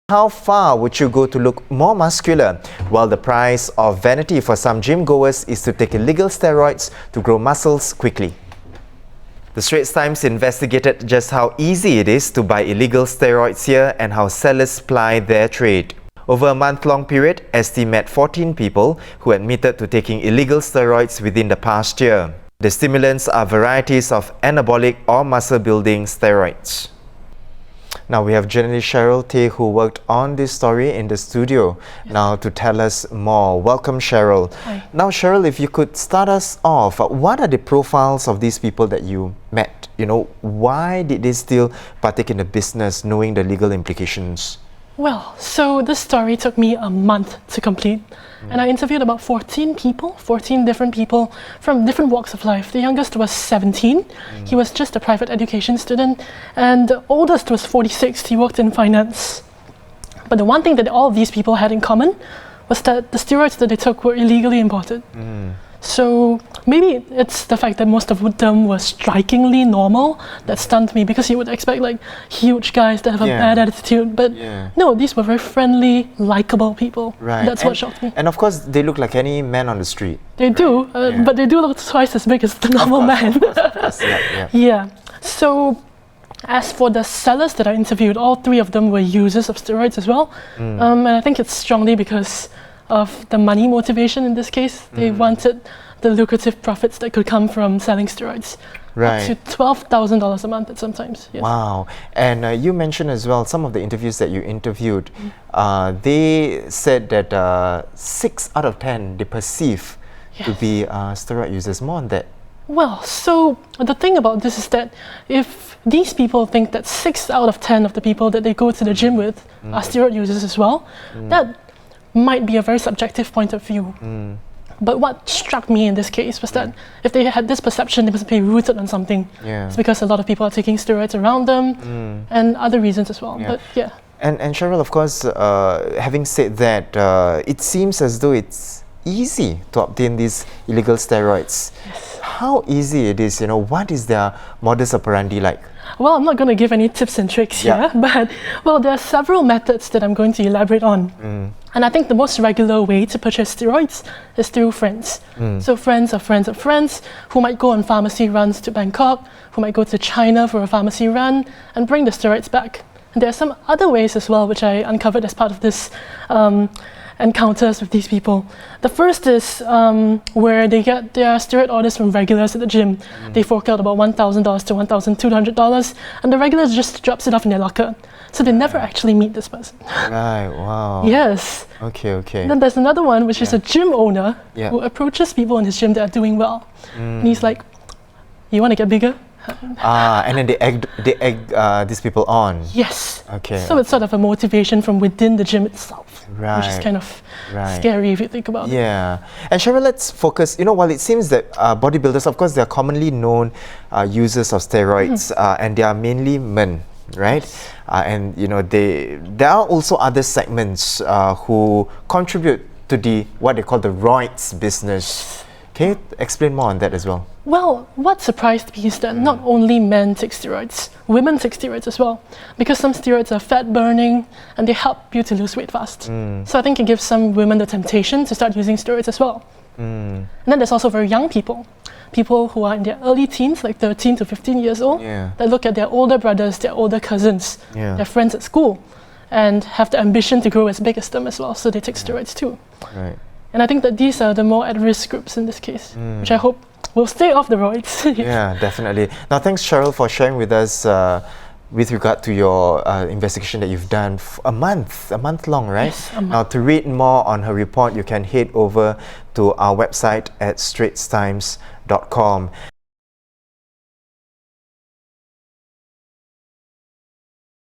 How far would you go to look more muscular? Well, the price of vanity for some gym goers is to take illegal steroids to grow muscles quickly. The Straits Times investigated just how easy it is to buy illegal steroids here and how sellers ply their trade. Over a month-long period, ST met 14 people who admitted to taking illegal steroids within the past year. The stimulants are varieties of anabolic or muscle-building steroids. Now we have journalist Cheryl Teh who worked on this story in the studio now to tell us more. Welcome, Cheryl. Hi. Now, Cheryl, if you could start us off, what are the profiles of these people that you met? Why did they still partake in the business knowing the legal implications? Well, so this story took me a month to complete. And I interviewed about 14 different people from different walks of life. The youngest was 17. He was just a private education student. And the oldest was 46. He worked in finance. But the one thing that all of these people had in common was that the steroids that they took were illegally imported. So maybe it's the fact that most of them were strikingly normal that stunned me, because you would expect like huge guys that have a bad attitude, but no, these were very friendly, likable people. Right. That's what shocked me. And of course, they look like any man on the street. They do, but they do look twice as big as the normal man. Of course, Yeah. So as for the sellers that I interviewed, all three of them were users of steroids as well. And I think it's strongly because of the money motivation in this case. They wanted the lucrative profits that could come from selling steroids. Right. Up to $12,000 a month at sometimes. Yes. Wow. And you mentioned as well, some of the interviews that you interviewed, they said that 6 out of 10 they perceive to be steroid users. More on that. Well, so the thing about this is that if these people think that 6 out of 10 of the people that they go to the gym with are steroid users as well, that might be a very subjective point of view. But what struck me in this case was that if they had this perception, they must be rooted on something. It's because a lot of people are taking steroids around them and other reasons as well. But yeah. And Cheryl, of course, having said that, it seems as though it's easy to obtain these illegal steroids. How easy it is, what is their modus operandi like? Well, I'm not going to give any tips and tricks here, but well, there are several methods that I'm going to elaborate on. And I think the most regular way to purchase steroids is through friends. So friends of friends of friends who might go on pharmacy runs to Bangkok, who might go to China for a pharmacy run and bring the steroids back. And there are some other ways as well, which I uncovered as part of this encounters with these people. The first is where they get their steroid orders from regulars at the gym. They fork out about $1,000 to $1,200, and the regular just drops it off in their locker. So they never actually meet this person. Right, wow. Yes. Okay. Then there's another one, which is a gym owner who approaches people in his gym that are doing well. And he's like, you want to get bigger? And then they egg these people on. Yes. Okay. So it's sort of a motivation from within the gym itself, which is kind of scary if you think about it. Yeah. And Cheryl, let's focus, while it seems that bodybuilders, of course, they're commonly known users of steroids, and they are mainly men, right? And, there are also other segments who contribute to what they call the roids business. Can you explain more on that as well? Well, what surprised me is that not only men take steroids, women take steroids as well, because some steroids are fat burning and they help you to lose weight fast. So I think it gives some women the temptation to start using steroids as well. And then there's also very young people who are in their early teens, like 13 to 15 years old, that look at their older brothers, their older cousins, their friends at school, and have the ambition to grow as big as them as well, so they take steroids too. Right. And I think that these are the more at-risk groups in this case, which I hope will stay off the roids. Yeah, definitely. Now, thanks, Cheryl, for sharing with us with regard to your investigation that you've done a month long, right? Yes, a month. Now, to read more on her report, you can head over to our website at straitstimes.com.